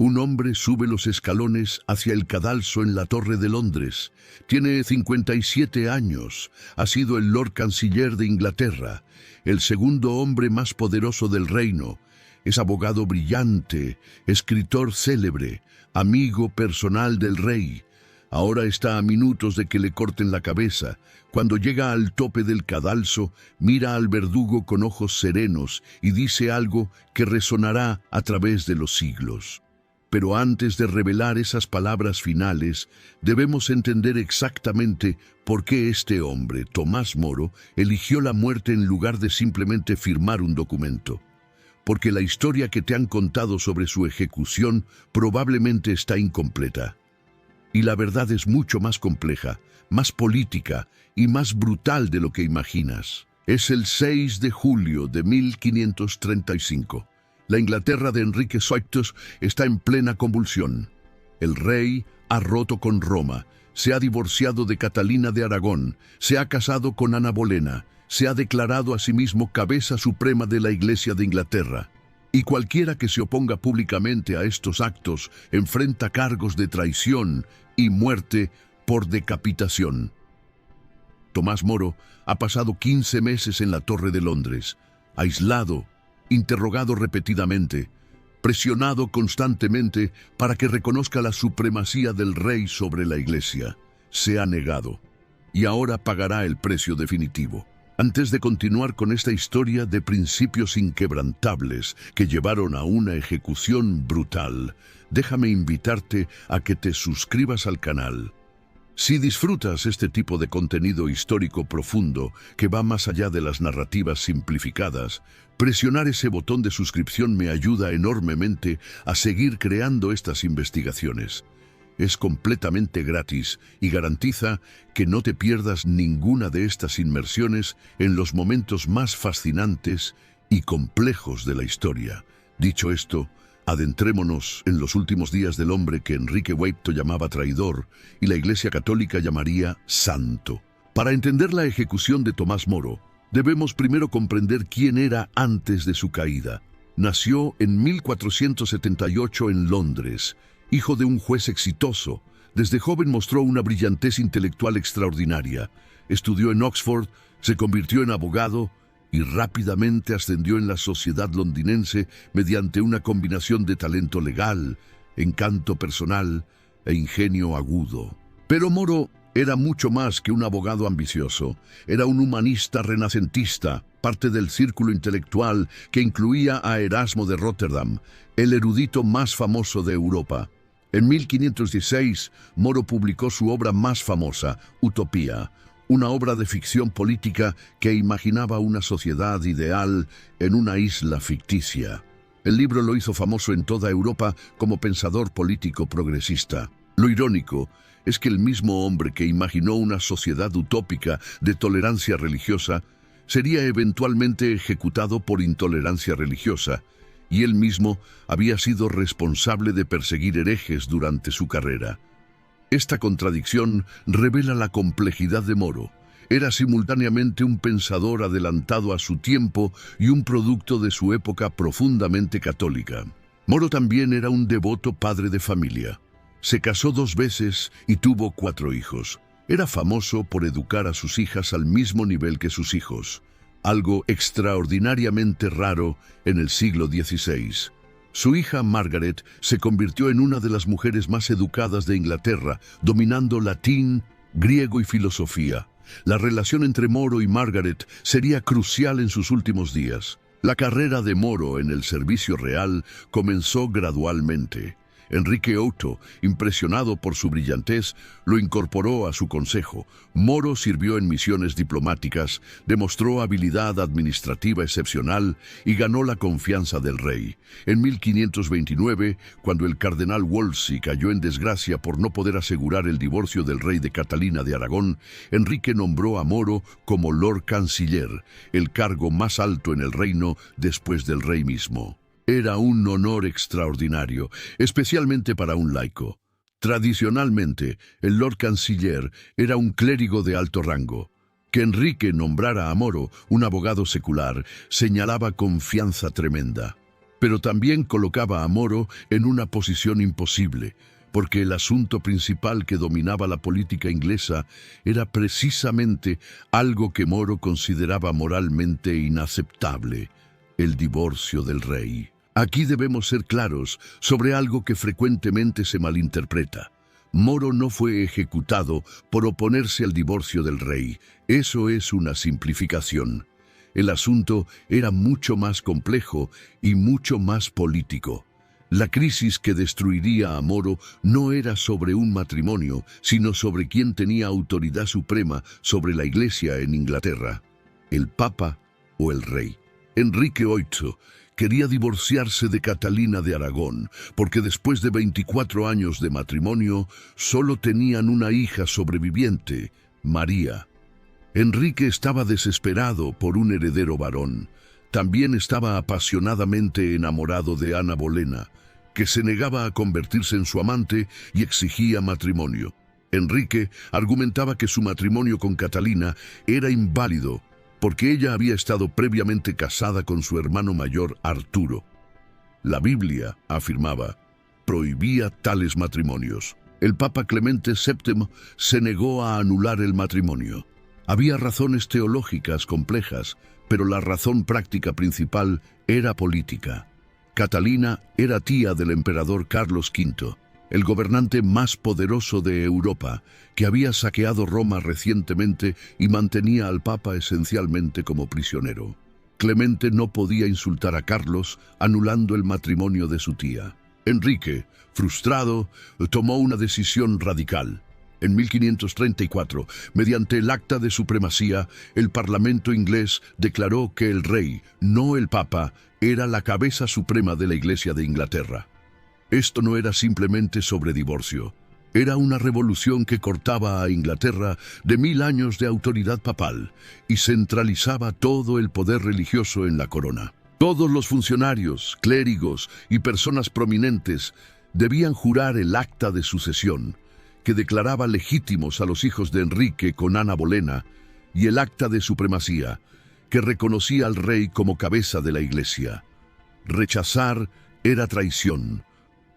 Un hombre sube los escalones hacia el cadalso en la Torre de Londres. Tiene 57 años. Ha sido el Lord Canciller de Inglaterra, el segundo hombre más poderoso del reino. Es abogado brillante, escritor célebre, amigo personal del rey. Ahora está a minutos de que le corten la cabeza. Cuando llega al tope del cadalso, mira al verdugo con ojos serenos y dice algo que resonará a través de los siglos. Pero antes de revelar esas palabras finales, debemos entender exactamente por qué este hombre, Tomás Moro, eligió la muerte en lugar de simplemente firmar un documento. Porque la historia que te han contado sobre su ejecución probablemente está incompleta. Y la verdad es mucho más compleja, más política y más brutal de lo que imaginas. Es el 6 de julio de 1535. La Inglaterra de Enrique VIII está en plena convulsión. El rey ha roto con Roma, se ha divorciado de Catalina de Aragón, se ha casado con Ana Bolena, se ha declarado a sí mismo cabeza suprema de la Iglesia de Inglaterra. Y cualquiera que se oponga públicamente a estos actos enfrenta cargos de traición y muerte por decapitación. Tomás Moro ha pasado 15 meses en la Torre de Londres, aislado, interrogado repetidamente, presionado constantemente para que reconozca la supremacía del rey sobre la Iglesia. Se ha negado, y ahora pagará el precio definitivo. Antes de continuar con esta historia de principios inquebrantables que llevaron a una ejecución brutal, déjame invitarte a que te suscribas al canal. Si disfrutas este tipo de contenido histórico profundo que va más allá de las narrativas simplificadas, presionar ese botón de suscripción me ayuda enormemente a seguir creando estas investigaciones. Es completamente gratis y garantiza que no te pierdas ninguna de estas inmersiones en los momentos más fascinantes y complejos de la historia. Dicho esto, adentrémonos en los últimos días del hombre que Enrique VIII llamaba traidor y la Iglesia Católica llamaría santo. Para entender la ejecución de Tomás Moro, debemos primero comprender quién era antes de su caída. Nació en 1478 en Londres, hijo de un juez exitoso. Desde joven mostró una brillantez intelectual extraordinaria. Estudió en Oxford, se convirtió en abogado y rápidamente ascendió en la sociedad londinense mediante una combinación de talento legal, encanto personal e ingenio agudo. Pero Moro era mucho más que un abogado ambicioso. Era un humanista renacentista, parte del círculo intelectual que incluía a Erasmo de Rotterdam, el erudito más famoso de Europa. En 1516, Moro publicó su obra más famosa, Utopía, una obra de ficción política que imaginaba una sociedad ideal en una isla ficticia. El libro lo hizo famoso en toda Europa como pensador político progresista. Lo irónico es que el mismo hombre que imaginó una sociedad utópica de tolerancia religiosa sería eventualmente ejecutado por intolerancia religiosa, y él mismo había sido responsable de perseguir herejes durante su carrera. Esta contradicción revela la complejidad de Moro. Era simultáneamente un pensador adelantado a su tiempo y un producto de su época profundamente católica. Moro también era un devoto padre de familia. Se casó 2 veces y tuvo 4 hijos. Era famoso por educar a sus hijas al mismo nivel que sus hijos, algo extraordinariamente raro en el siglo XVI. Su hija Margaret se convirtió en una de las mujeres más educadas de Inglaterra, dominando latín, griego y filosofía. La relación entre Moro y Margaret sería crucial en sus últimos días. La carrera de Moro en el servicio real comenzó gradualmente. Enrique VIII, impresionado por su brillantez, lo incorporó a su consejo. Moro sirvió en misiones diplomáticas, demostró habilidad administrativa excepcional y ganó la confianza del rey. En 1529, cuando el cardenal Wolsey cayó en desgracia por no poder asegurar el divorcio del rey de Catalina de Aragón, Enrique nombró a Moro como Lord Canciller, el cargo más alto en el reino después del rey mismo. Era un honor extraordinario, especialmente para un laico. Tradicionalmente, el Lord Canciller era un clérigo de alto rango. Que Enrique nombrara a Moro un abogado secular señalaba confianza tremenda. Pero también colocaba a Moro en una posición imposible, porque el asunto principal que dominaba la política inglesa era precisamente algo que Moro consideraba moralmente inaceptable: el divorcio del rey. Aquí debemos ser claros sobre algo que frecuentemente se malinterpreta. Moro no fue ejecutado por oponerse al divorcio del rey. Eso es una simplificación. El asunto era mucho más complejo y mucho más político. La crisis que destruiría a Moro no era sobre un matrimonio, sino sobre quién tenía autoridad suprema sobre la Iglesia en Inglaterra: el Papa o el Rey. Enrique VIII quería divorciarse de Catalina de Aragón, porque después de 24 años de matrimonio, solo tenían una hija sobreviviente, María. Enrique estaba desesperado por un heredero varón. También estaba apasionadamente enamorado de Ana Bolena, que se negaba a convertirse en su amante y exigía matrimonio. Enrique argumentaba que su matrimonio con Catalina era inválido, porque ella había estado previamente casada con su hermano mayor Arturo. La Biblia, afirmaba, prohibía tales matrimonios. El Papa Clemente VII se negó a anular el matrimonio. Había razones teológicas complejas, pero la razón práctica principal era política. Catalina era tía del emperador Carlos V, el gobernante más poderoso de Europa, que había saqueado Roma recientemente y mantenía al Papa esencialmente como prisionero. Clemente no podía insultar a Carlos anulando el matrimonio de su tía. Enrique, frustrado, tomó una decisión radical. En 1534, mediante el Acta de Supremacía, el Parlamento inglés declaró que el rey, no el Papa, era la cabeza suprema de la Iglesia de Inglaterra. Esto no era simplemente sobre divorcio. Era una revolución que cortaba a Inglaterra de 1000 años de autoridad papal y centralizaba todo el poder religioso en la corona. Todos los funcionarios, clérigos y personas prominentes debían jurar el Acta de Sucesión, que declaraba legítimos a los hijos de Enrique con Ana Bolena, y el Acta de Supremacía, que reconocía al rey como cabeza de la Iglesia. Rechazar era traición,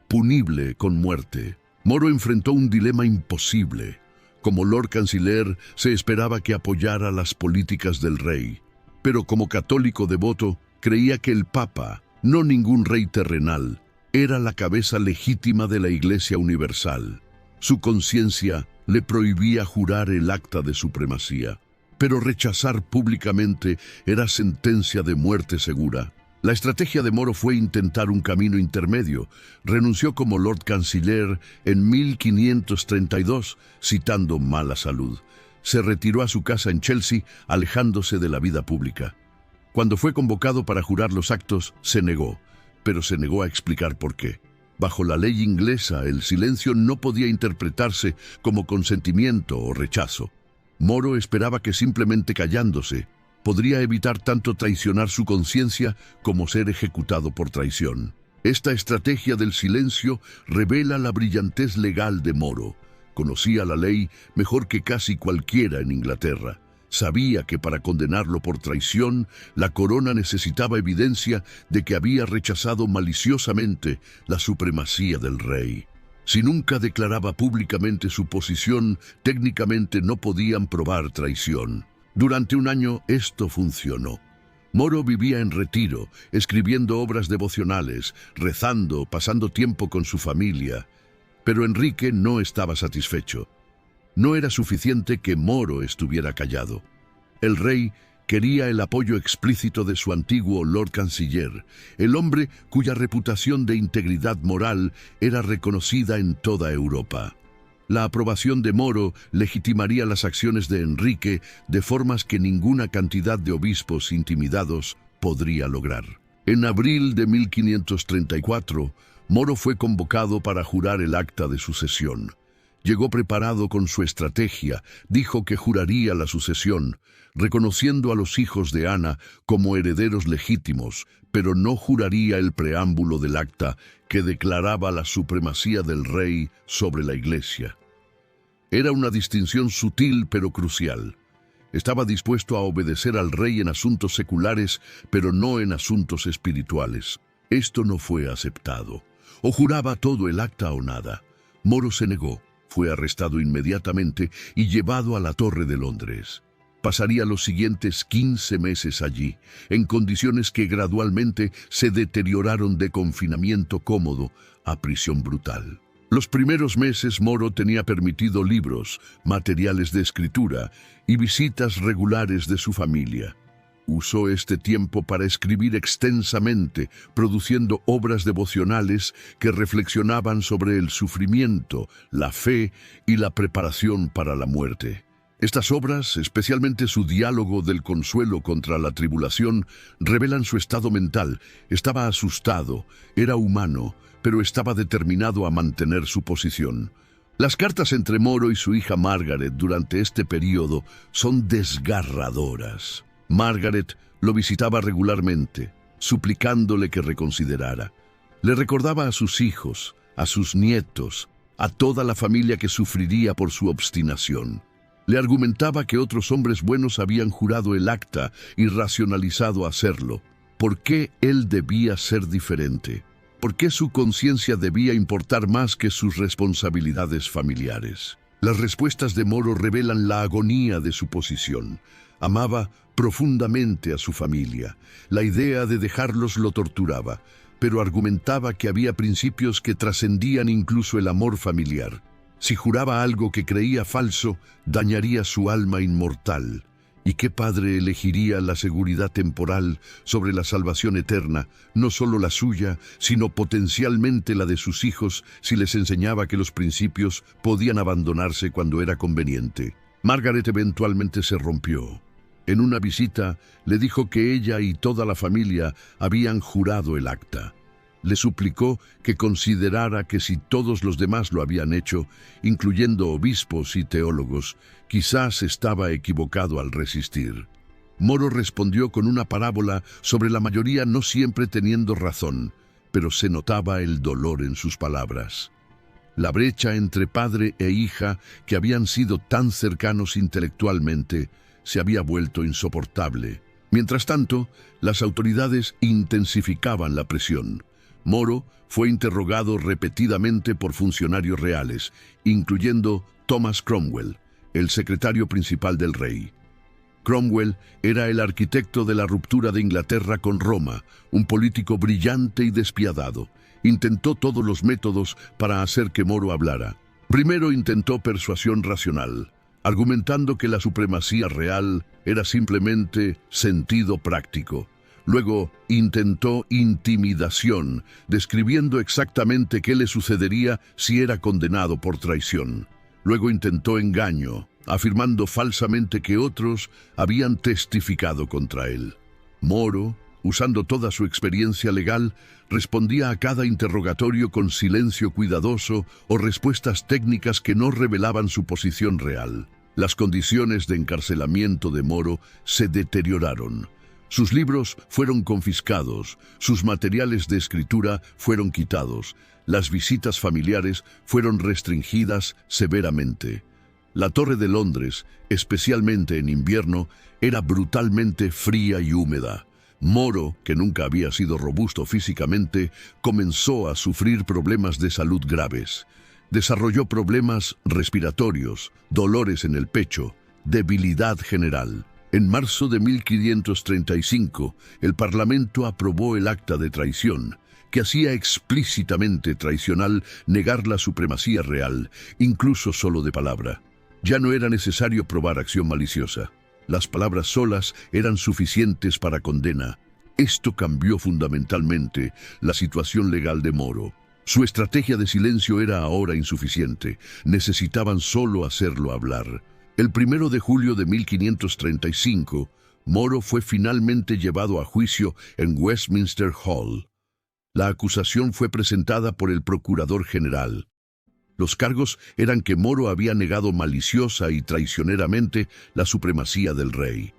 punible con muerte. Moro enfrentó un dilema imposible. Como Lord Canciller, se esperaba que apoyara las políticas del rey, pero como católico devoto, creía que el Papa, no ningún rey terrenal, era la cabeza legítima de la Iglesia universal. Su conciencia le prohibía jurar el Acta de Supremacía, pero rechazar públicamente era sentencia de muerte segura. La estrategia de Moro fue intentar un camino intermedio. Renunció como Lord Canciller en 1532, citando mala salud. Se retiró a su casa en Chelsea, alejándose de la vida pública. Cuando fue convocado para jurar los actos, se negó, pero se negó a explicar por qué. Bajo la ley inglesa, el silencio no podía interpretarse como consentimiento o rechazo. Moro esperaba que simplemente callándose podría evitar tanto traicionar su conciencia como ser ejecutado por traición. Esta estrategia del silencio revela la brillantez legal de Moro. Conocía la ley mejor que casi cualquiera en Inglaterra. Sabía que para condenarlo por traición, la corona necesitaba evidencia de que había rechazado maliciosamente la supremacía del rey. Si nunca declaraba públicamente su posición, técnicamente no podían probar traición. Durante un año esto funcionó. Moro vivía en retiro, escribiendo obras devocionales, rezando, pasando tiempo con su familia. Pero Enrique no estaba satisfecho. No era suficiente que Moro estuviera callado. El rey quería el apoyo explícito de su antiguo Lord Canciller, el hombre cuya reputación de integridad moral era reconocida en toda Europa. La aprobación de Moro legitimaría las acciones de Enrique de formas que ninguna cantidad de obispos intimidados podría lograr. En abril de 1534, Moro fue convocado para jurar el Acta de Sucesión. Llegó preparado con su estrategia, dijo que juraría la sucesión, reconociendo a los hijos de Ana como herederos legítimos, pero no juraría el preámbulo del acta que declaraba la supremacía del rey sobre la Iglesia. Era una distinción sutil pero crucial. Estaba dispuesto a obedecer al rey en asuntos seculares, pero no en asuntos espirituales. Esto no fue aceptado. O juraba todo el acta o nada. Moro se negó, fue arrestado inmediatamente y llevado a la Torre de Londres. Pasaría los siguientes 15 meses allí, en condiciones que gradualmente se deterioraron de confinamiento cómodo a prisión brutal. Los primeros meses Moro tenía permitido libros, materiales de escritura y visitas regulares de su familia. Usó este tiempo para escribir extensamente, produciendo obras devocionales que reflexionaban sobre el sufrimiento, la fe y la preparación para la muerte. Estas obras, especialmente su diálogo del consuelo contra la tribulación, revelan su estado mental. Estaba asustado, era humano, pero estaba determinado a mantener su posición. Las cartas entre Moro y su hija Margaret durante este período son desgarradoras. Margaret lo visitaba regularmente, suplicándole que reconsiderara. Le recordaba a sus hijos, a sus nietos, a toda la familia que sufriría por su obstinación. Le argumentaba que otros hombres buenos habían jurado el acta y racionalizado hacerlo. ¿Por qué él debía ser diferente? ¿Por qué su conciencia debía importar más que sus responsabilidades familiares? Las respuestas de Moro revelan la agonía de su posición. Amaba profundamente a su familia. La idea de dejarlos lo torturaba, pero argumentaba que había principios que trascendían incluso el amor familiar. Si juraba algo que creía falso, dañaría su alma inmortal. ¿Y qué padre elegiría la seguridad temporal sobre la salvación eterna, no solo la suya, sino potencialmente la de sus hijos, si les enseñaba que los principios podían abandonarse cuando era conveniente? Margaret eventualmente se rompió. En una visita, le dijo que ella y toda la familia habían jurado el acta. Le suplicó que considerara que si todos los demás lo habían hecho, incluyendo obispos y teólogos, quizás estaba equivocado al resistir. Moro respondió con una parábola sobre la mayoría no siempre teniendo razón, pero se notaba el dolor en sus palabras. La brecha entre padre e hija, que habían sido tan cercanos intelectualmente, se había vuelto insoportable. Mientras tanto, las autoridades intensificaban la presión. Moro fue interrogado repetidamente por funcionarios reales, incluyendo Thomas Cromwell, el secretario principal del rey. Cromwell era el arquitecto de la ruptura de Inglaterra con Roma, un político brillante y despiadado. Intentó todos los métodos para hacer que Moro hablara. Primero intentó persuasión racional, argumentando que la supremacía real era simplemente sentido práctico. Luego intentó intimidación, describiendo exactamente qué le sucedería si era condenado por traición. Luego intentó engaño, afirmando falsamente que otros habían testificado contra él. Moro, usando toda su experiencia legal, respondía a cada interrogatorio con silencio cuidadoso o respuestas técnicas que no revelaban su posición real. Las condiciones de encarcelamiento de Moro se deterioraron. Sus libros fueron confiscados, sus materiales de escritura fueron quitados, las visitas familiares fueron restringidas severamente. La Torre de Londres, especialmente en invierno, era brutalmente fría y húmeda. Moro, que nunca había sido robusto físicamente, comenzó a sufrir problemas de salud graves. Desarrolló problemas respiratorios, dolores en el pecho, debilidad general. En marzo de 1535, el Parlamento aprobó el acta de traición, que hacía explícitamente traicional negar la supremacía real, incluso solo de palabra. Ya no era necesario probar acción maliciosa. Las palabras solas eran suficientes para condena. Esto cambió fundamentalmente la situación legal de Moro. Su estrategia de silencio era ahora insuficiente. Necesitaban solo hacerlo hablar. El 1 de julio de 1535, Moro fue finalmente llevado a juicio en Westminster Hall. La acusación fue presentada por el procurador general. Los cargos eran que Moro había negado maliciosa y traicioneramente la supremacía del rey.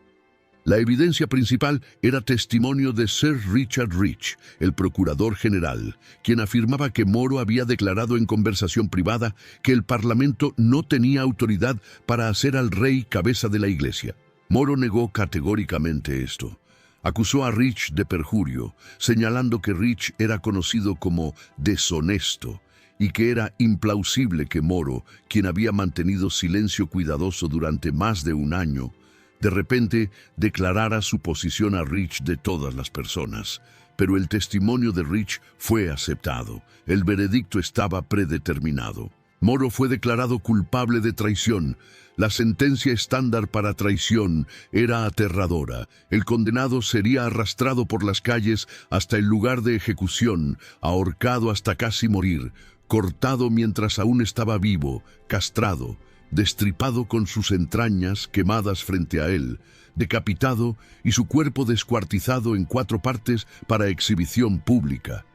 La evidencia principal era testimonio de Sir Richard Rich, el procurador general, quien afirmaba que Moro había declarado en conversación privada que el Parlamento no tenía autoridad para hacer al rey cabeza de la Iglesia. Moro negó categóricamente esto. Acusó a Rich de perjurio, señalando que Rich era conocido como deshonesto y que era implausible que Moro, quien había mantenido silencio cuidadoso durante más de un año, de repente declarara su posición a Rich de todas las personas. Pero el testimonio de Rich fue aceptado. El veredicto estaba predeterminado. Moro fue declarado culpable de traición. La sentencia estándar para traición era aterradora. El condenado sería arrastrado por las calles hasta el lugar de ejecución, ahorcado hasta casi morir, cortado mientras aún estaba vivo, castrado, destripado con sus entrañas quemadas frente a él, decapitado y su cuerpo descuartizado en 4 partes para exhibición pública.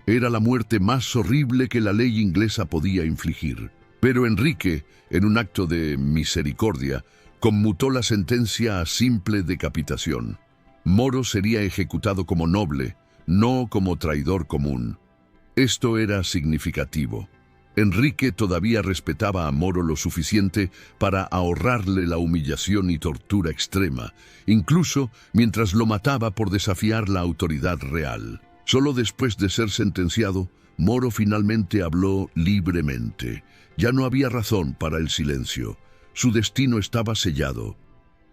Era la muerte más horrible que la ley inglesa podía infligir. Pero Enrique, en un acto de misericordia, conmutó la sentencia a simple decapitación. Moro sería ejecutado como noble, no como traidor común. Esto era significativo. Enrique todavía respetaba a Moro lo suficiente para ahorrarle la humillación y tortura extrema, incluso mientras lo mataba por desafiar la autoridad real. Solo después de ser sentenciado, Moro finalmente habló libremente. Ya no había razón para el silencio. Su destino estaba sellado.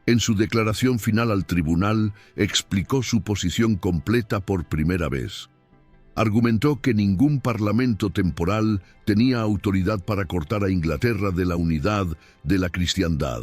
En su declaración final al tribunal, explicó su posición completa por primera vez. Argumentó que ningún parlamento temporal tenía autoridad para cortar a Inglaterra de la unidad de la cristiandad.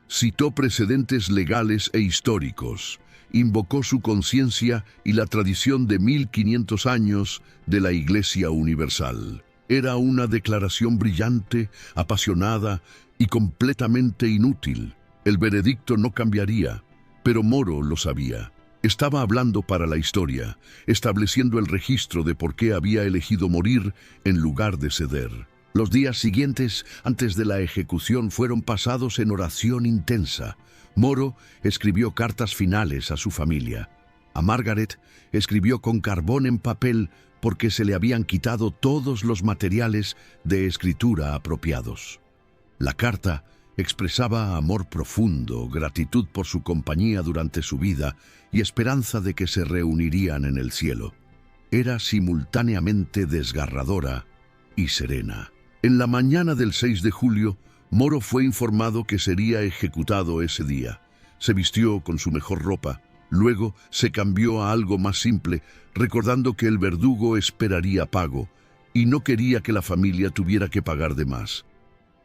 Citó precedentes legales e históricos. Invocó su conciencia y la tradición de 1500 años de la Iglesia Universal. Era una declaración brillante, apasionada y completamente inútil. El veredicto no cambiaría, pero Moro lo sabía. Estaba hablando para la historia, estableciendo el registro de por qué había elegido morir en lugar de ceder. Los días siguientes, antes de la ejecución, fueron pasados en oración intensa. Moro escribió cartas finales a su familia. A Margaret escribió con carbón en papel porque se le habían quitado todos los materiales de escritura apropiados. La carta expresaba amor profundo, gratitud por su compañía durante su vida y esperanza de que se reunirían en el cielo. Era simultáneamente desgarradora y serena. En la mañana del 6 de julio, Moro fue informado que sería ejecutado ese día. Se vistió con su mejor ropa. Luego se cambió a algo más simple, recordando que el verdugo esperaría pago y no quería que la familia tuviera que pagar de más.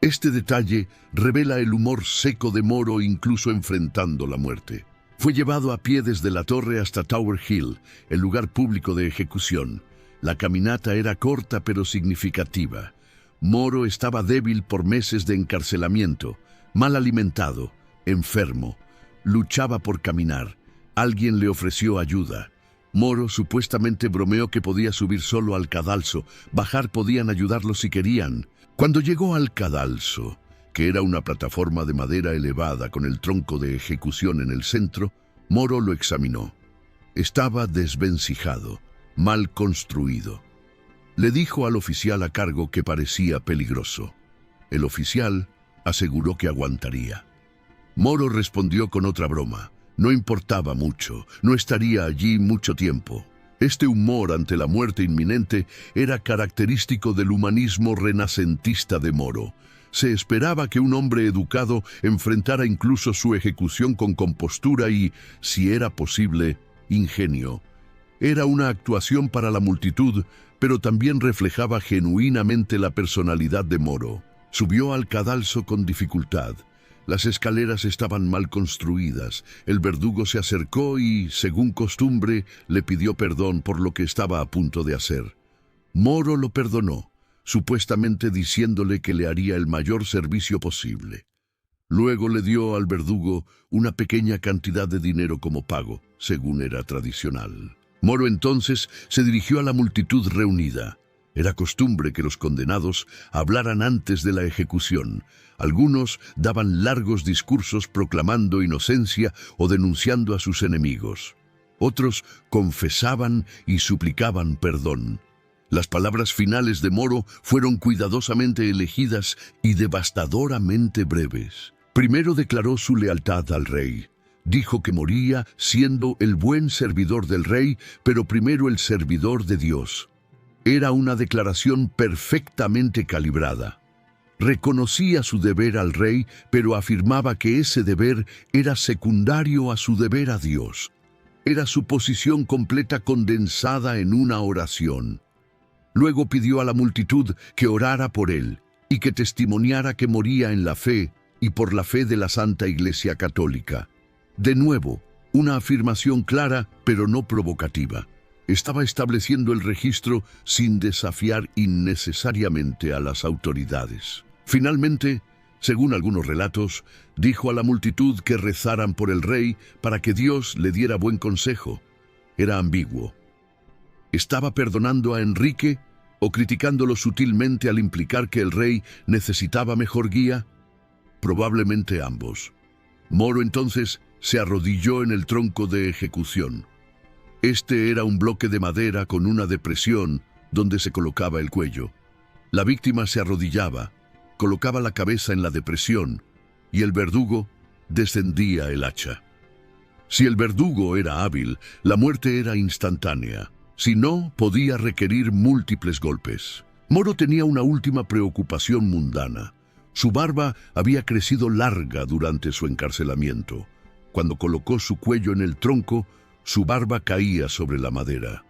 Este detalle revela el humor seco de Moro incluso enfrentando la muerte. Fue llevado a pie desde la torre hasta Tower Hill, el lugar público de ejecución. La caminata era corta pero significativa. Moro estaba débil por meses de encarcelamiento, mal alimentado, enfermo. Luchaba por caminar. Alguien le ofreció ayuda. Moro supuestamente bromeó que podía subir solo al cadalso. Bajar podían ayudarlo si querían. Cuando llegó al cadalso, que era una plataforma de madera elevada con el tronco de ejecución en el centro, Moro lo examinó. Estaba desvencijado, mal construido. Le dijo al oficial a cargo que parecía peligroso. El oficial aseguró que aguantaría. Moro respondió con otra broma. No importaba mucho, no estaría allí mucho tiempo. Este humor ante la muerte inminente era característico del humanismo renacentista de Moro. Se esperaba que un hombre educado enfrentara incluso su ejecución con compostura y, si era posible, ingenio. Era una actuación para la multitud, pero también reflejaba genuinamente la personalidad de Moro. Subió al cadalso con dificultad. Las escaleras estaban mal construidas. El verdugo se acercó y, según costumbre, le pidió perdón por lo que estaba a punto de hacer. Moro lo perdonó, supuestamente diciéndole que le haría el mayor servicio posible. Luego le dio al verdugo una pequeña cantidad de dinero como pago, según era tradicional. Moro entonces se dirigió a la multitud reunida. Era costumbre que los condenados hablaran antes de la ejecución. Algunos daban largos discursos proclamando inocencia o denunciando a sus enemigos. Otros confesaban y suplicaban perdón. Las palabras finales de Moro fueron cuidadosamente elegidas y devastadoramente breves. Primero declaró su lealtad al rey. Dijo que moría siendo el buen servidor del rey, pero primero el servidor de Dios. Era una declaración perfectamente calibrada. Reconocía su deber al rey, pero afirmaba que ese deber era secundario a su deber a Dios. Era su posición completa condensada en una oración. Luego pidió a la multitud que orara por él y que testimoniara que moría en la fe y por la fe de la Santa Iglesia Católica. De nuevo, una afirmación clara, pero no provocativa. Estaba estableciendo el registro sin desafiar innecesariamente a las autoridades. Finalmente, según algunos relatos, dijo a la multitud que rezaran por el rey para que Dios le diera buen consejo. Era ambiguo. ¿Estaba perdonando a Enrique o criticándolo sutilmente al implicar que el rey necesitaba mejor guía? Probablemente ambos. Moro entonces se arrodilló en el tronco de ejecución. Este era un bloque de madera con una depresión donde se colocaba el cuello. La víctima se arrodillaba, colocaba la cabeza en la depresión y el verdugo descendía el hacha. Si el verdugo era hábil, la muerte era instantánea. Si no, podía requerir múltiples golpes. Moro tenía una última preocupación mundana. Su barba había crecido larga durante su encarcelamiento. Cuando colocó su cuello en el tronco, su barba caía sobre la madera.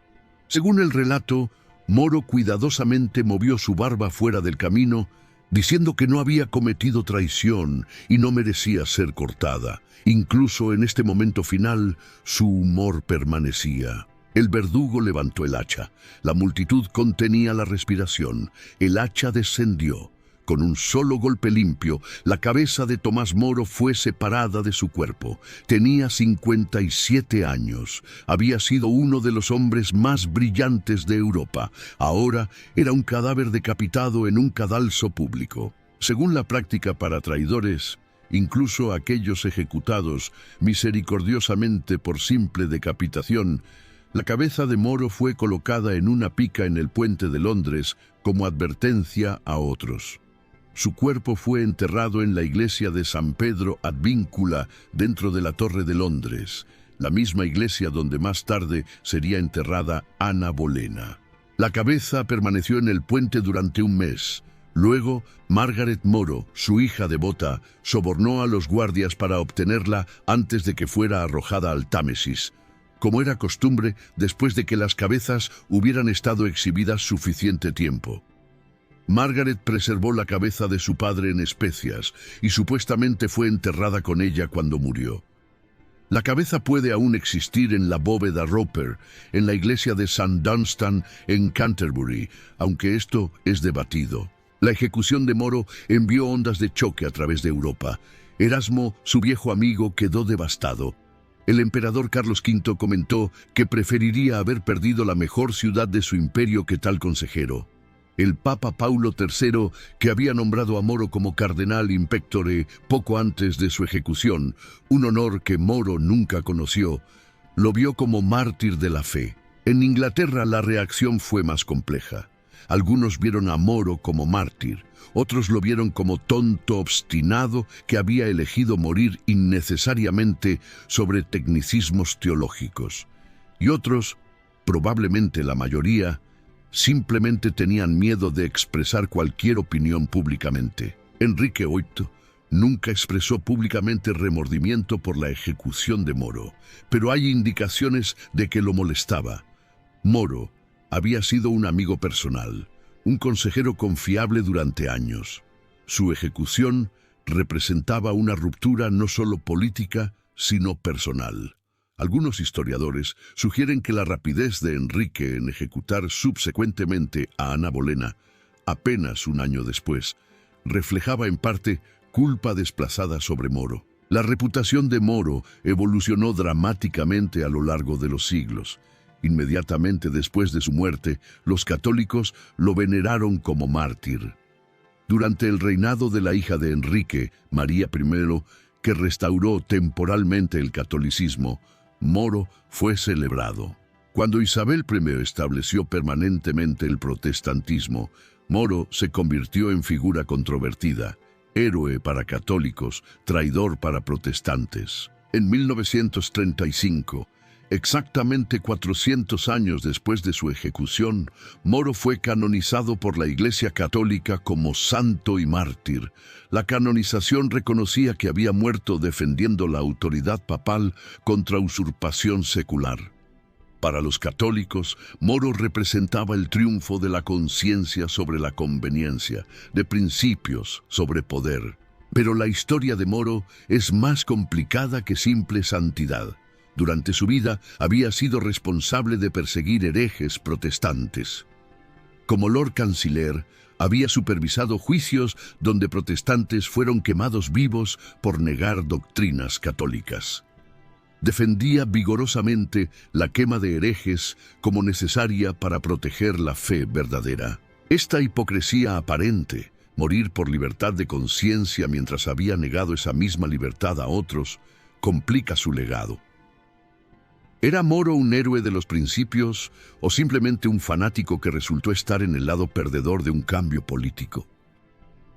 Según el relato, Moro cuidadosamente movió su barba fuera del camino, diciendo que no había cometido traición y no merecía ser cortada. Incluso en este momento final, su humor permanecía. El verdugo levantó el hacha. La multitud contenía la respiración. El hacha descendió. Con un solo golpe limpio, la cabeza de Tomás Moro fue separada de su cuerpo. Tenía 57 años. Había sido uno de los hombres más brillantes de Europa. Ahora era un cadáver decapitado en un cadalso público. Según la práctica para traidores, incluso aquellos ejecutados misericordiosamente por simple decapitación, la cabeza de Moro fue colocada en una pica en el puente de Londres como advertencia a otros. Su cuerpo fue enterrado en la iglesia de San Pedro ad Víncula, dentro de la Torre de Londres, la misma iglesia donde más tarde sería enterrada Ana Bolena. La cabeza permaneció en el puente durante un mes. Luego, Margaret Moro, su hija devota, sobornó a los guardias para obtenerla antes de que fuera arrojada al Támesis, como era costumbre después de que las cabezas hubieran estado exhibidas suficiente tiempo. Margaret preservó la cabeza de su padre en especias y supuestamente fue enterrada con ella cuando murió. La cabeza puede aún existir en la bóveda Roper, en la iglesia de St. Dunstan en Canterbury, aunque esto es debatido. La ejecución de Moro envió ondas de choque a través de Europa. Erasmo, su viejo amigo, quedó devastado. El emperador Carlos V comentó que preferiría haber perdido la mejor ciudad de su imperio que tal consejero. El Papa Paulo III, que había nombrado a Moro como cardenal in pectore poco antes de su ejecución, un honor que Moro nunca conoció, lo vio como mártir de la fe. En Inglaterra la reacción fue más compleja. Algunos vieron a Moro como mártir, otros lo vieron como tonto obstinado que había elegido morir innecesariamente sobre tecnicismos teológicos. Y otros, probablemente la mayoría, simplemente tenían miedo de expresar cualquier opinión públicamente. Enrique VIII nunca expresó públicamente remordimiento por la ejecución de Moro, pero hay indicaciones de que lo molestaba. Moro había sido un amigo personal, un consejero confiable durante años. Su ejecución representaba una ruptura no solo política, sino personal. Algunos historiadores sugieren que la rapidez de Enrique en ejecutar subsecuentemente a Ana Bolena, apenas un año después, reflejaba en parte culpa desplazada sobre Moro. La reputación de Moro evolucionó dramáticamente a lo largo de los siglos. Inmediatamente después de su muerte, los católicos lo veneraron como mártir. Durante el reinado de la hija de Enrique, María I, que restauró temporalmente el catolicismo, Moro fue celebrado. Cuando Isabel I estableció permanentemente el protestantismo, Moro se convirtió en figura controvertida, héroe para católicos, traidor para protestantes. En 1935, exactamente 400 años después de su ejecución, Moro fue canonizado por la Iglesia Católica como santo y mártir. La canonización reconocía que había muerto defendiendo la autoridad papal contra usurpación secular. Para los católicos, Moro representaba el triunfo de la conciencia sobre la conveniencia, de principios sobre poder. Pero la historia de Moro es más complicada que simple santidad. Durante su vida había sido responsable de perseguir herejes protestantes. Como Lord Canciller, había supervisado juicios donde protestantes fueron quemados vivos por negar doctrinas católicas. Defendía vigorosamente la quema de herejes como necesaria para proteger la fe verdadera. Esta hipocresía aparente, morir por libertad de conciencia mientras había negado esa misma libertad a otros, complica su legado. ¿Era Moro un héroe de los principios o simplemente un fanático que resultó estar en el lado perdedor de un cambio político?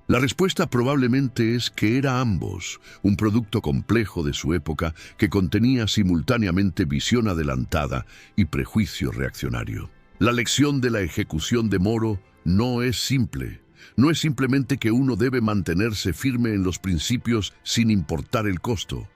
La respuesta probablemente es que era ambos, un producto complejo de su época que contenía simultáneamente visión adelantada y prejuicio reaccionario. La lección de la ejecución de Moro no es simple. No es simplemente que uno debe mantenerse firme en los principios sin importar el costo,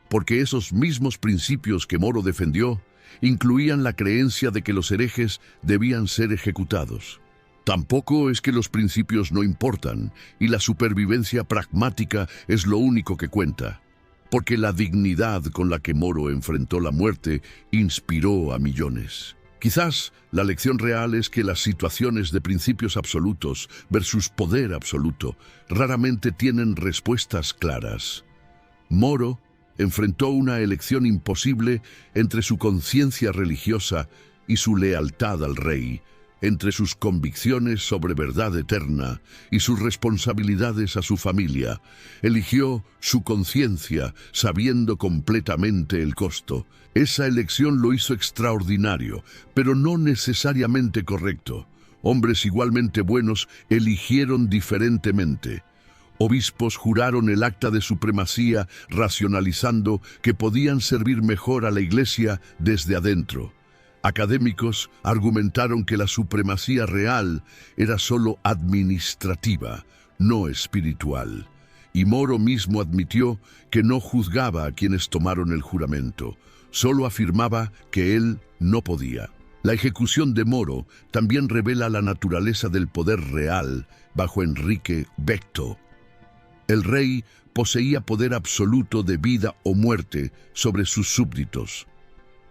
porque esos mismos principios que Moro defendió incluían la creencia de que los herejes debían ser ejecutados. Tampoco es que los principios no importan y la supervivencia pragmática es lo único que cuenta, porque la dignidad con la que Moro enfrentó la muerte inspiró a millones. Quizás la lección real es que las situaciones de principios absolutos versus poder absoluto raramente tienen respuestas claras. Moro enfrentó una elección imposible entre su conciencia religiosa y su lealtad al rey, entre sus convicciones sobre verdad eterna y sus responsabilidades a su familia. Eligió su conciencia sabiendo completamente el costo. Esa elección lo hizo extraordinario, pero no necesariamente correcto. Hombres igualmente buenos eligieron diferentemente. Obispos juraron el acta de supremacía racionalizando que podían servir mejor a la Iglesia desde adentro. Académicos argumentaron que la supremacía real era solo administrativa, no espiritual. Y Moro mismo admitió que no juzgaba a quienes tomaron el juramento, solo afirmaba que él no podía. La ejecución de Moro también revela la naturaleza del poder real bajo Enrique VIII. El rey poseía poder absoluto de vida o muerte sobre sus súbditos.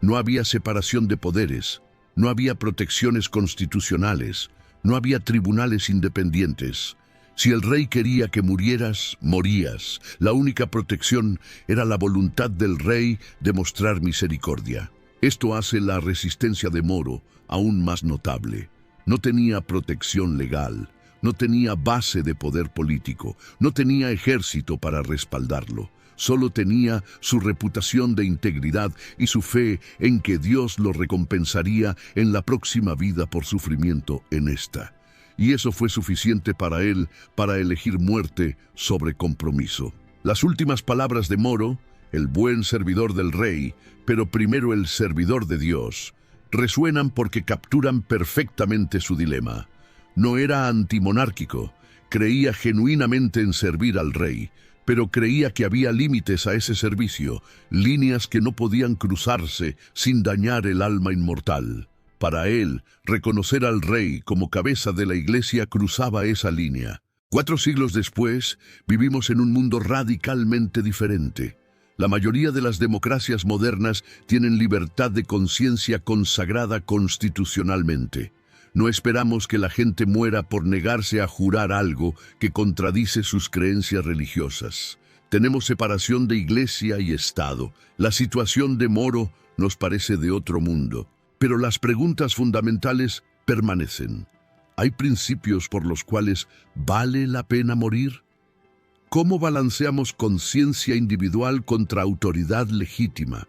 No había separación de poderes, no había protecciones constitucionales, no había tribunales independientes. Si el rey quería que murieras, morías. La única protección era la voluntad del rey de mostrar misericordia. Esto hace la resistencia de Moro aún más notable. No tenía protección legal, no tenía base de poder político, no tenía ejército para respaldarlo. Solo tenía su reputación de integridad y su fe en que Dios lo recompensaría en la próxima vida por sufrimiento en esta. Y eso fue suficiente para él para elegir muerte sobre compromiso. Las últimas palabras de Moro, el buen servidor del rey, pero primero el servidor de Dios, resuenan porque capturan perfectamente su dilema. No era antimonárquico, creía genuinamente en servir al rey, pero creía que había límites a ese servicio, líneas que no podían cruzarse sin dañar el alma inmortal. Para él, reconocer al rey como cabeza de la Iglesia cruzaba esa línea. 4 siglos después, vivimos en un mundo radicalmente diferente. La mayoría de las democracias modernas tienen libertad de conciencia consagrada constitucionalmente. No esperamos que la gente muera por negarse a jurar algo que contradice sus creencias religiosas. Tenemos separación de Iglesia y Estado. La situación de Moro nos parece de otro mundo, pero las preguntas fundamentales permanecen. ¿Hay principios por los cuales vale la pena morir? ¿Cómo balanceamos conciencia individual contra autoridad legítima?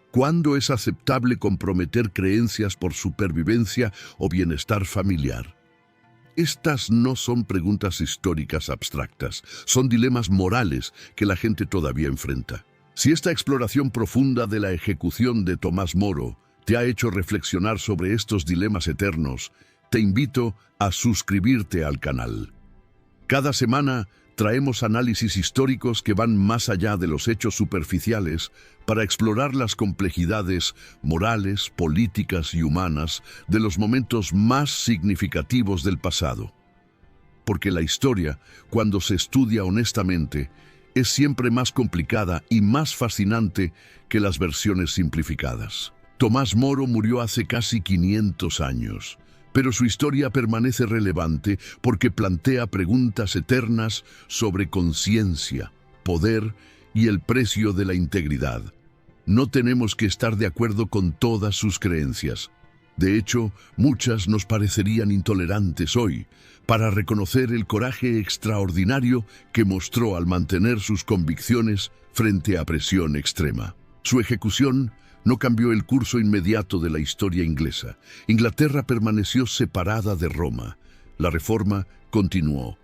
¿Cuándo es aceptable comprometer creencias por supervivencia o bienestar familiar? Estas no son preguntas históricas abstractas, son dilemas morales que la gente todavía enfrenta. Si esta exploración profunda de la ejecución de Tomás Moro te ha hecho reflexionar sobre estos dilemas eternos, te invito a suscribirte al canal. Cada semana traemos análisis históricos que van más allá de los hechos superficiales para explorar las complejidades morales, políticas y humanas de los momentos más significativos del pasado. Porque la historia, cuando se estudia honestamente, es siempre más complicada y más fascinante que las versiones simplificadas. Tomás Moro murió hace casi 500 años, pero su historia permanece relevante porque plantea preguntas eternas sobre conciencia, poder y el precio de la integridad. No tenemos que estar de acuerdo con todas sus creencias. De hecho, muchas nos parecerían intolerantes hoy, para reconocer el coraje extraordinario que mostró al mantener sus convicciones frente a presión extrema. Su ejecución no cambió el curso inmediato de la historia inglesa. Inglaterra permaneció separada de Roma. La Reforma continuó.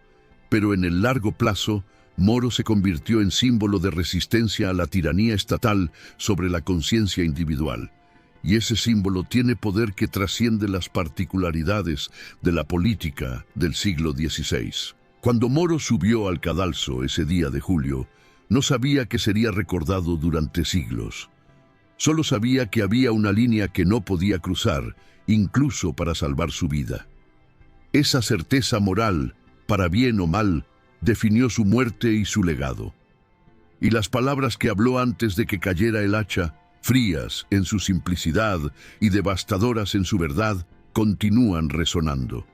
Pero en el largo plazo, Moro se convirtió en símbolo de resistencia a la tiranía estatal sobre la conciencia individual. Y ese símbolo tiene poder que trasciende las particularidades de la política del siglo XVI. Cuando Moro subió al cadalso ese día de julio, no sabía que sería recordado durante siglos. Solo sabía que había una línea que no podía cruzar, incluso para salvar su vida. Esa certeza moral, para bien o mal, definió su muerte y su legado. Y las palabras que habló antes de que cayera el hacha, frías en su simplicidad y devastadoras en su verdad, continúan resonando.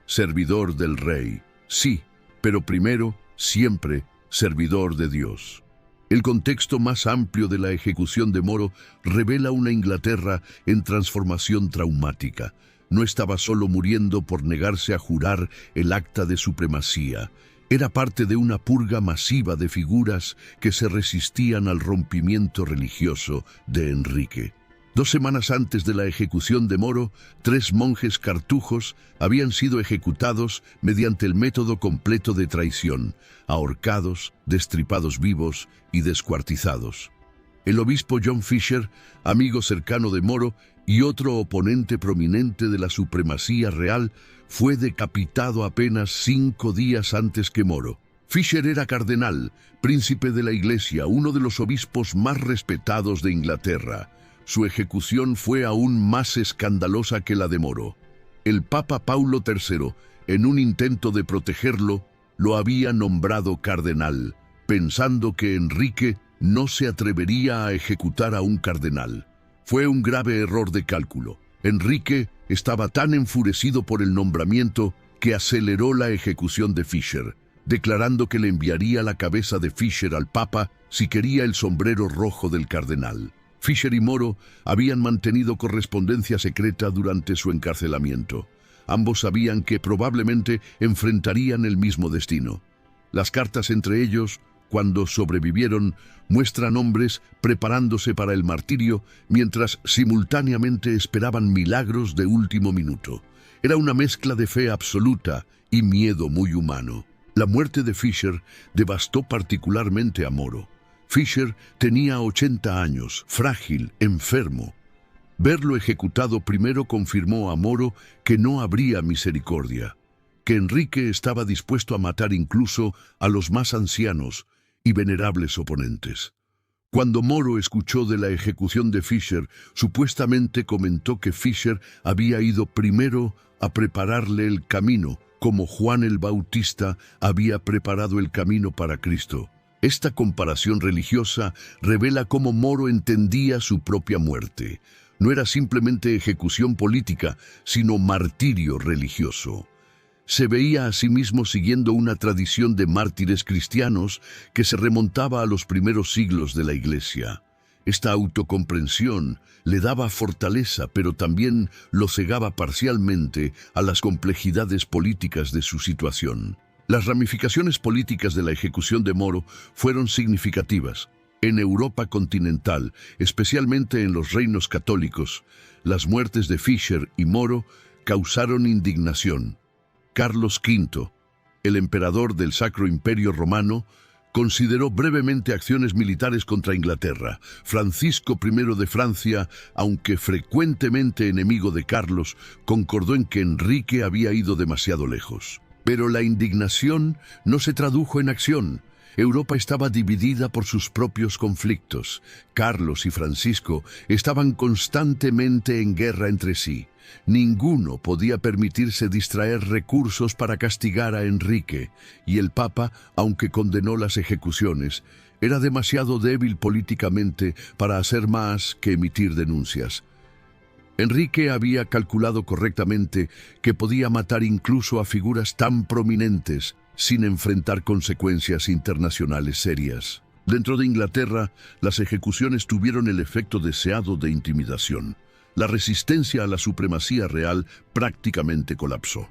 Servidor del Rey, sí, pero primero, siempre, servidor de Dios. El contexto más amplio de la ejecución de Moro revela una Inglaterra en transformación traumática. No estaba solo muriendo por negarse a jurar el acta de supremacía. Era parte de una purga masiva de figuras que se resistían al rompimiento religioso de Enrique. 2 semanas antes de la ejecución de Moro, 3 monjes cartujos habían sido ejecutados mediante el método completo de traición, ahorcados, destripados vivos y descuartizados. El obispo John Fisher, amigo cercano de Moro y otro oponente prominente de la supremacía real, fue decapitado apenas 5 días antes que Moro. Fisher era cardenal, príncipe de la Iglesia, uno de los obispos más respetados de Inglaterra. Su ejecución fue aún más escandalosa que la de Moro. El Papa Paulo III, en un intento de protegerlo, lo había nombrado cardenal, pensando que Enrique no se atrevería a ejecutar a un cardenal. Fue un grave error de cálculo. Enrique estaba tan enfurecido por el nombramiento que aceleró la ejecución de Fisher, declarando que le enviaría la cabeza de Fisher al Papa si quería el sombrero rojo del cardenal. Fisher y Moro habían mantenido correspondencia secreta durante su encarcelamiento. Ambos sabían que probablemente enfrentarían el mismo destino. Las cartas entre ellos, cuando sobrevivieron, muestran hombres preparándose para el martirio mientras simultáneamente esperaban milagros de último minuto. Era una mezcla de fe absoluta y miedo muy humano. La muerte de Fisher devastó particularmente a Moro. Fisher tenía 80 años, frágil, enfermo. Verlo ejecutado primero confirmó a Moro que no habría misericordia, que Enrique estaba dispuesto a matar incluso a los más ancianos y venerables oponentes. Cuando Moro escuchó de la ejecución de Fisher, supuestamente comentó que Fisher había ido primero a prepararle el camino, como Juan el Bautista había preparado el camino para Cristo. Esta comparación religiosa revela cómo Moro entendía su propia muerte. No era simplemente ejecución política, sino martirio religioso. Se veía a sí mismo siguiendo una tradición de mártires cristianos que se remontaba a los primeros siglos de la Iglesia. Esta autocomprensión le daba fortaleza, pero también lo cegaba parcialmente a las complejidades políticas de su situación. Las ramificaciones políticas de la ejecución de Moro fueron significativas. En Europa continental, especialmente en los reinos católicos, las muertes de Fisher y Moro causaron indignación. Carlos V, el emperador del Sacro Imperio Romano, Consideró brevemente acciones militares contra Inglaterra. Francisco I de Francia, aunque frecuentemente enemigo de Carlos, concordó en que Enrique había ido demasiado lejos. Pero la indignación no se tradujo en acción. Europa estaba dividida por sus propios conflictos. Carlos y Francisco estaban constantemente en guerra entre sí. Ninguno podía permitirse distraer recursos para castigar a Enrique, y el Papa, aunque condenó las ejecuciones, era demasiado débil políticamente para hacer más que emitir denuncias. Enrique había calculado correctamente que podía matar incluso a figuras tan prominentes sin enfrentar consecuencias internacionales serias. Dentro de Inglaterra, las ejecuciones tuvieron el efecto deseado de intimidación. La resistencia a la supremacía real prácticamente colapsó.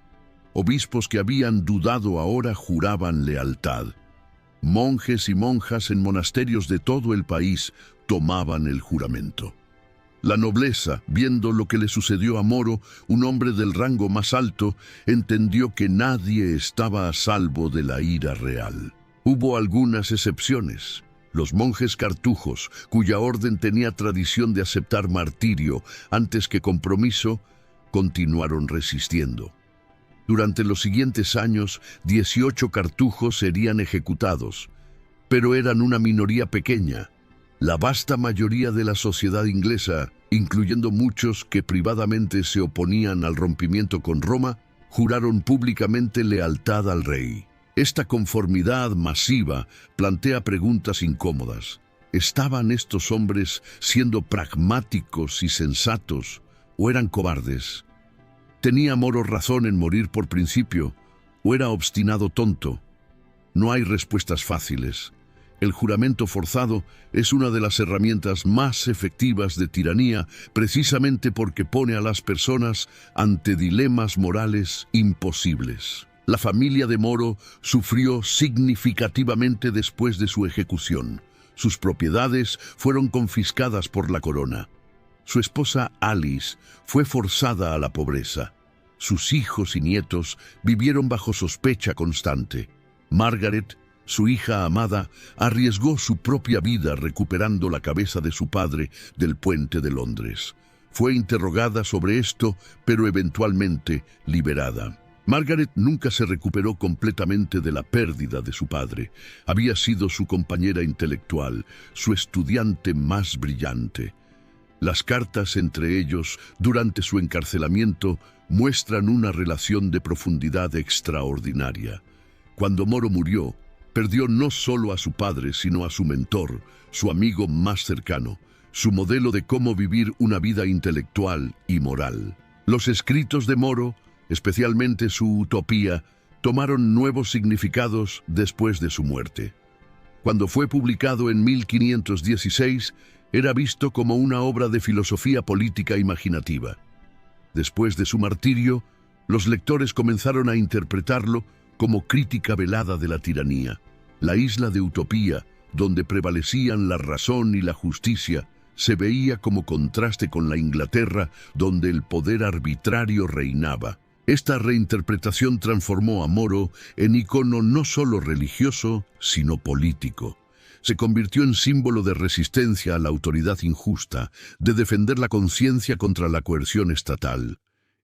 Obispos que habían dudado ahora juraban lealtad. Monjes y monjas en monasterios de todo el país tomaban el juramento. La nobleza, viendo lo que le sucedió a Moro, un hombre del rango más alto, entendió que nadie estaba a salvo de la ira real. Hubo algunas excepciones. Los monjes cartujos, cuya orden tenía tradición de aceptar martirio antes que compromiso, continuaron resistiendo. Durante los siguientes años, 18 cartujos serían ejecutados, pero eran una minoría pequeña. La vasta mayoría de la sociedad inglesa, incluyendo muchos que privadamente se oponían al rompimiento con Roma, juraron públicamente lealtad al rey. Esta conformidad masiva plantea preguntas incómodas. ¿Estaban estos hombres siendo pragmáticos y sensatos o eran cobardes? ¿Tenía Moro razón en morir por principio o era obstinado tonto? No hay respuestas fáciles. El juramento forzado es una de las herramientas más efectivas de tiranía, precisamente porque pone a las personas ante dilemas morales imposibles. La familia de Moro sufrió significativamente después de su ejecución. Sus propiedades fueron confiscadas por la corona. Su esposa Alice fue forzada a la pobreza. Sus hijos y nietos vivieron bajo sospecha constante. Margaret, su hija amada, arriesgó su propia vida recuperando la cabeza de su padre del puente de Londres. Fue interrogada sobre esto, pero eventualmente liberada. Margaret nunca se recuperó completamente de la pérdida de su padre. Había sido su compañera intelectual, su estudiante más brillante. Las cartas entre ellos durante su encarcelamiento muestran una relación de profundidad extraordinaria. Cuando Moro murió, perdió no solo a su padre, sino a su mentor, su amigo más cercano, su modelo de cómo vivir una vida intelectual y moral. Los escritos de Moro, especialmente su Utopía, tomaron nuevos significados después de su muerte. Cuando fue publicado en 1516, era visto como una obra de filosofía política imaginativa. Después de su martirio, los lectores comenzaron a interpretarlo como crítica velada de la tiranía. La isla de Utopía, donde prevalecían la razón y la justicia, se veía como contraste con la Inglaterra, donde el poder arbitrario reinaba. Esta reinterpretación transformó a Moro en icono no solo religioso, sino político. Se convirtió en símbolo de resistencia a la autoridad injusta, de defender la conciencia contra la coerción estatal.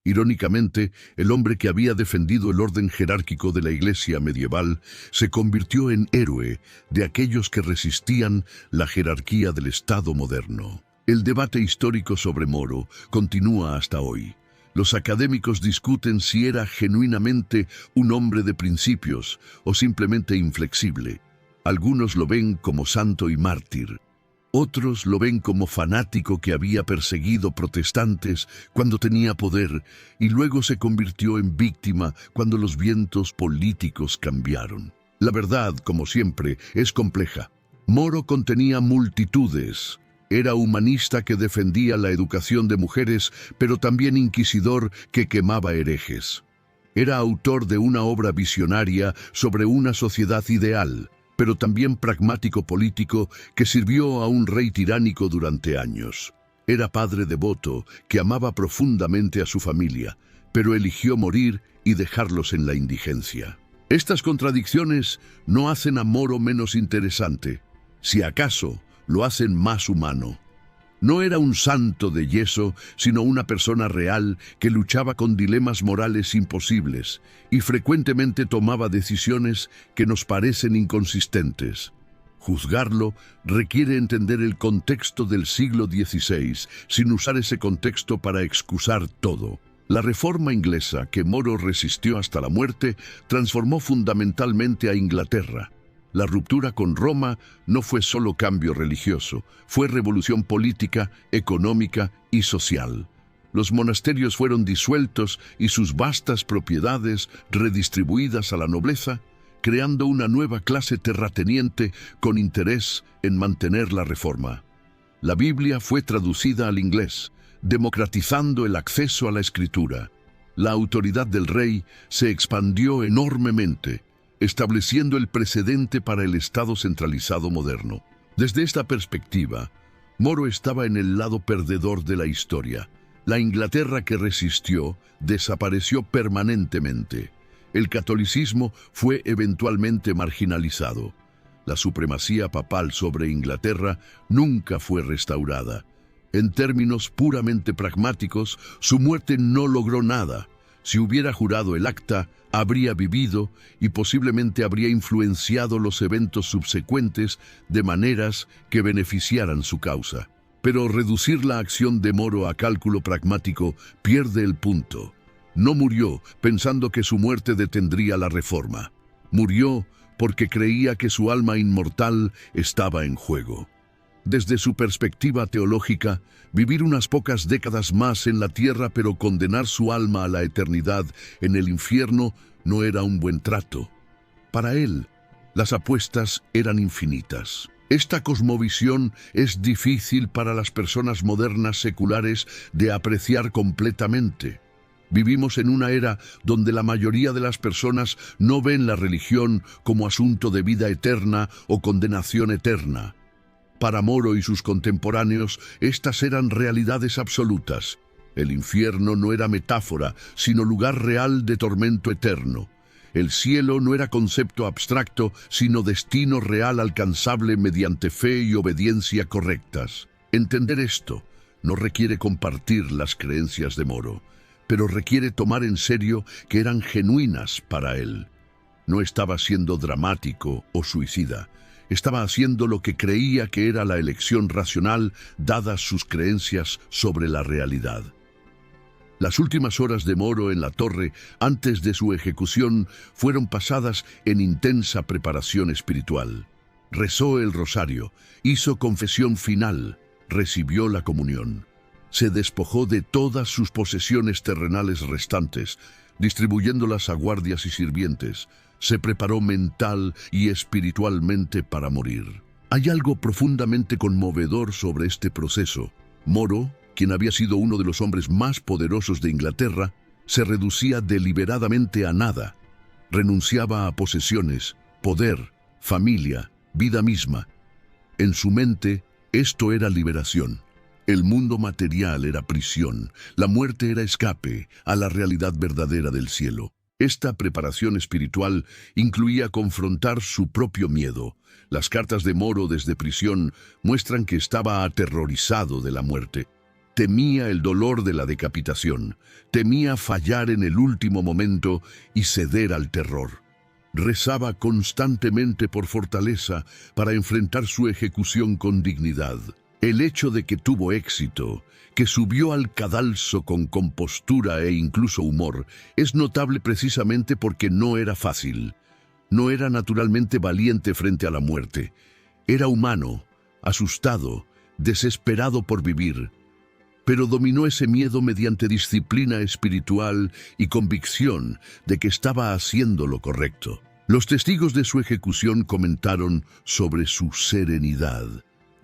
Irónicamente, el hombre que había defendido el orden jerárquico de la Iglesia medieval se convirtió en héroe de aquellos que resistían la jerarquía del Estado moderno. El debate histórico sobre Moro continúa hasta hoy. Los académicos discuten si era genuinamente un hombre de principios o simplemente inflexible. Algunos lo ven como santo y mártir. Otros lo ven como fanático que había perseguido protestantes cuando tenía poder y luego se convirtió en víctima cuando los vientos políticos cambiaron. La verdad, como siempre, es compleja. Moro contenía multitudes. Era humanista que defendía la educación de mujeres, pero también inquisidor que quemaba herejes. Era autor de una obra visionaria sobre una sociedad ideal, pero también pragmático político que sirvió a un rey tiránico durante años. Era padre devoto que amaba profundamente a su familia, pero eligió morir y dejarlos en la indigencia. Estas contradicciones no hacen a Moro menos interesante, si acaso lo hacen más humano. No era un santo de yeso, sino una persona real que luchaba con dilemas morales imposibles y frecuentemente tomaba decisiones que nos parecen inconsistentes. Juzgarlo requiere entender el contexto del siglo XVI, sin usar ese contexto para excusar todo. La reforma inglesa, que Moro resistió hasta la muerte, transformó fundamentalmente a Inglaterra. La ruptura con Roma no fue solo cambio religioso, fue revolución política, económica y social. Los monasterios fueron disueltos y sus vastas propiedades redistribuidas a la nobleza, creando una nueva clase terrateniente con interés en mantener la reforma. La Biblia fue traducida al inglés, democratizando el acceso a la escritura. La autoridad del rey se expandió enormemente, estableciendo el precedente para el Estado centralizado moderno. Desde esta perspectiva, Moro estaba en el lado perdedor de la historia. La Inglaterra que resistió desapareció permanentemente. El catolicismo fue eventualmente marginalizado. La supremacía papal sobre Inglaterra nunca fue restaurada. En términos puramente pragmáticos, su muerte no logró nada. Si hubiera jurado el acta, habría vivido y posiblemente habría influenciado los eventos subsecuentes de maneras que beneficiaran su causa. Pero reducir la acción de Moro a cálculo pragmático pierde el punto. No murió pensando que su muerte detendría la reforma. Murió porque creía que su alma inmortal estaba en juego. Desde su perspectiva teológica, vivir unas pocas décadas más en la tierra pero condenar su alma a la eternidad en el infierno no era un buen trato. Para él, las apuestas eran infinitas. Esta cosmovisión es difícil para las personas modernas seculares de apreciar completamente. Vivimos en una era donde la mayoría de las personas no ven la religión como asunto de vida eterna o condenación eterna. Para Moro y sus contemporáneos, estas eran realidades absolutas. El infierno no era metáfora, sino lugar real de tormento eterno. El cielo no era concepto abstracto, sino destino real alcanzable mediante fe y obediencia correctas. Entender esto no requiere compartir las creencias de Moro, pero requiere tomar en serio que eran genuinas para él. No estaba siendo dramático o suicida. Estaba haciendo lo que creía que era la elección racional, dadas sus creencias sobre la realidad. Las últimas horas de Moro en la torre, antes de su ejecución, fueron pasadas en intensa preparación espiritual. Rezó el rosario, hizo confesión final, recibió la comunión. Se despojó de todas sus posesiones terrenales restantes, distribuyéndolas a guardias y sirvientes. Se preparó mental y espiritualmente para morir. Hay algo profundamente conmovedor sobre este proceso. Moro, quien había sido uno de los hombres más poderosos de Inglaterra, se reducía deliberadamente a nada. Renunciaba a posesiones, poder, familia, vida misma. En su mente, esto era liberación. El mundo material era prisión, la muerte era escape a la realidad verdadera del cielo. Esta preparación espiritual incluía confrontar su propio miedo. Las cartas de Moro desde prisión muestran que estaba aterrorizado de la muerte. Temía el dolor de la decapitación, temía fallar en el último momento y ceder al terror. Rezaba constantemente por fortaleza para enfrentar su ejecución con dignidad. El hecho de que tuvo éxito, que subió al cadalso con compostura e incluso humor, es notable precisamente porque no era fácil. No era naturalmente valiente frente a la muerte. Era humano, asustado, desesperado por vivir. Pero dominó ese miedo mediante disciplina espiritual y convicción de que estaba haciendo lo correcto. Los testigos de su ejecución comentaron sobre su serenidad.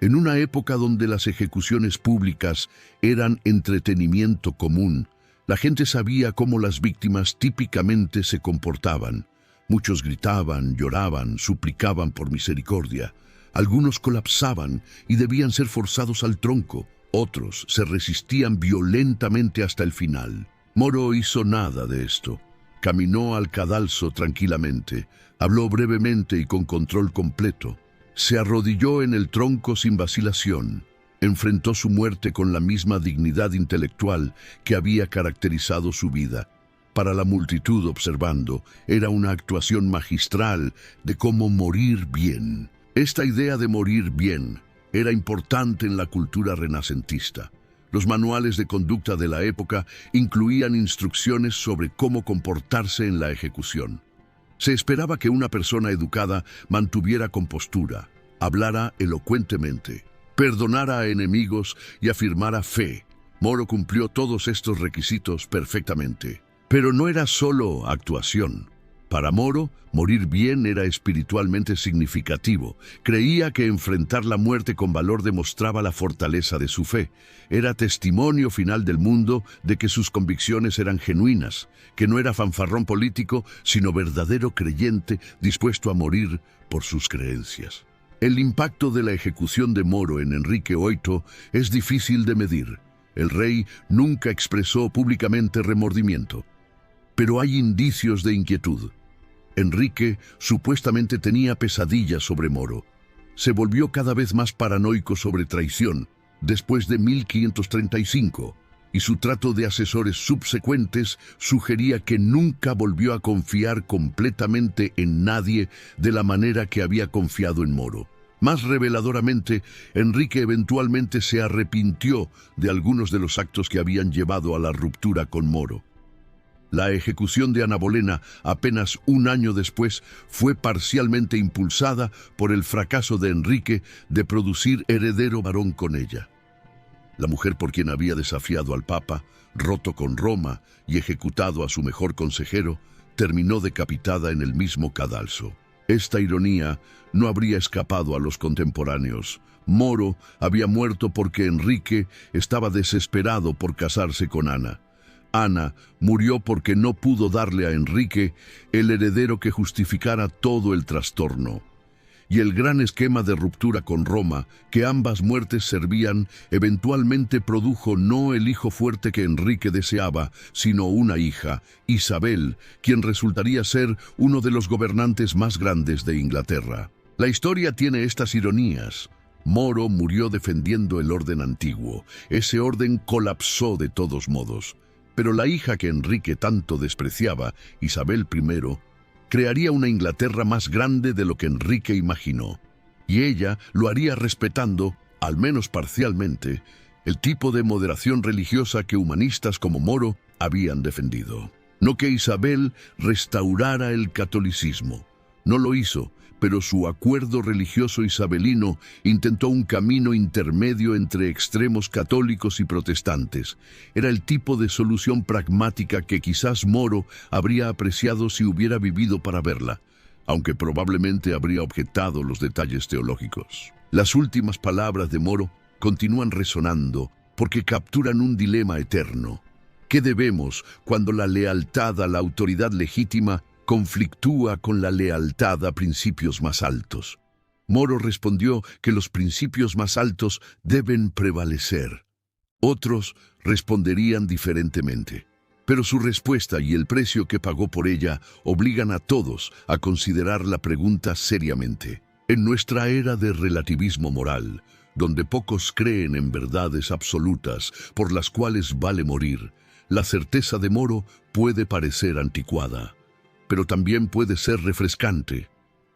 En una época donde las ejecuciones públicas eran entretenimiento común, la gente sabía cómo las víctimas típicamente se comportaban. Muchos gritaban, lloraban, suplicaban por misericordia. Algunos colapsaban y debían ser forzados al tronco. Otros se resistían violentamente hasta el final. Moro hizo nada de esto. Caminó al cadalso tranquilamente, habló brevemente y con control completo. Se arrodilló en el tronco sin vacilación. Enfrentó su muerte con la misma dignidad intelectual que había caracterizado su vida. Para la multitud observando, era una actuación magistral de cómo morir bien. Esta idea de morir bien era importante en la cultura renacentista. Los manuales de conducta de la época incluían instrucciones sobre cómo comportarse en la ejecución. Se esperaba que una persona educada mantuviera compostura, hablara elocuentemente, perdonara a enemigos y afirmara fe. Moro cumplió todos estos requisitos perfectamente. Pero no era solo actuación. Para Moro, morir bien era espiritualmente significativo. Creía que enfrentar la muerte con valor demostraba la fortaleza de su fe. Era testimonio final del mundo de que sus convicciones eran genuinas, que no era fanfarrón político, sino verdadero creyente dispuesto a morir por sus creencias. El impacto de la ejecución de Moro en Enrique VIII es difícil de medir. El rey nunca expresó públicamente remordimiento. Pero hay indicios de inquietud. Enrique supuestamente tenía pesadillas sobre Moro. Se volvió cada vez más paranoico sobre traición después de 1535, y su trato de asesores subsecuentes sugería que nunca volvió a confiar completamente en nadie de la manera que había confiado en Moro. Más reveladoramente, Enrique eventualmente se arrepintió de algunos de los actos que habían llevado a la ruptura con Moro. La ejecución de Ana Bolena, apenas un año después, fue parcialmente impulsada por el fracaso de Enrique de producir heredero varón con ella. La mujer por quien había desafiado al Papa, roto con Roma y ejecutado a su mejor consejero, terminó decapitada en el mismo cadalso. Esta ironía no habría escapado a los contemporáneos. Moro había muerto porque Enrique estaba desesperado por casarse con Ana. Ana murió porque no pudo darle a Enrique el heredero que justificara todo el trastorno. Y el gran esquema de ruptura con Roma, que ambas muertes servían, eventualmente produjo no el hijo fuerte que Enrique deseaba, sino una hija, Isabel, quien resultaría ser uno de los gobernantes más grandes de Inglaterra. La historia tiene estas ironías. Moro murió defendiendo el orden antiguo. Ese orden colapsó de todos modos. Pero la hija que Enrique tanto despreciaba, Isabel I, crearía una Inglaterra más grande de lo que Enrique imaginó. Y ella lo haría respetando, al menos parcialmente, el tipo de moderación religiosa que humanistas como Moro habían defendido. No que Isabel restaurara el catolicismo. No lo hizo, pero su acuerdo religioso isabelino intentó un camino intermedio entre extremos católicos y protestantes. Era el tipo de solución pragmática que quizás Moro habría apreciado si hubiera vivido para verla, aunque probablemente habría objetado los detalles teológicos. Las últimas palabras de Moro continúan resonando porque capturan un dilema eterno. ¿Qué debemos cuando la lealtad a la autoridad legítima conflictúa con la lealtad a principios más altos? Moro respondió que los principios más altos deben prevalecer. Otros responderían diferentemente. Pero su respuesta y el precio que pagó por ella obligan a todos a considerar la pregunta seriamente. En nuestra era de relativismo moral, donde pocos creen en verdades absolutas por las cuales vale morir, la certeza de Moro puede parecer anticuada, pero también puede ser refrescante.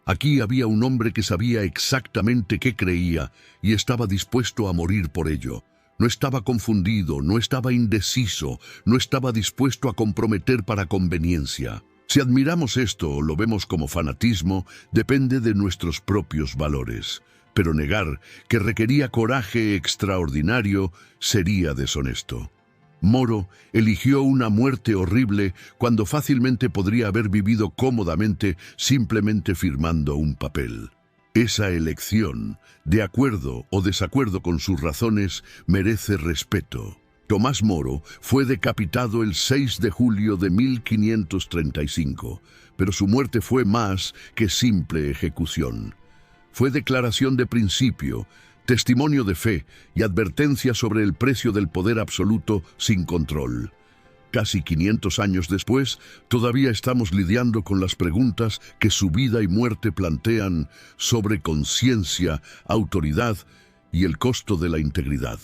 Aquí había un hombre que sabía exactamente qué creía y estaba dispuesto a morir por ello. No estaba confundido, no estaba indeciso, no estaba dispuesto a comprometer para conveniencia. Si admiramos esto o lo vemos como fanatismo, depende de nuestros propios valores. Pero negar que requería coraje extraordinario sería deshonesto. Moro eligió una muerte horrible cuando fácilmente podría haber vivido cómodamente simplemente firmando un papel. Esa elección, de acuerdo o desacuerdo con sus razones, merece respeto. Tomás Moro fue decapitado el 6 de julio de 1535, pero su muerte fue más que simple ejecución. Fue declaración de principio, testimonio de fe y advertencia sobre el precio del poder absoluto sin control. Casi 500 años después, todavía estamos lidiando con las preguntas que su vida y muerte plantean sobre conciencia, autoridad y el costo de la integridad.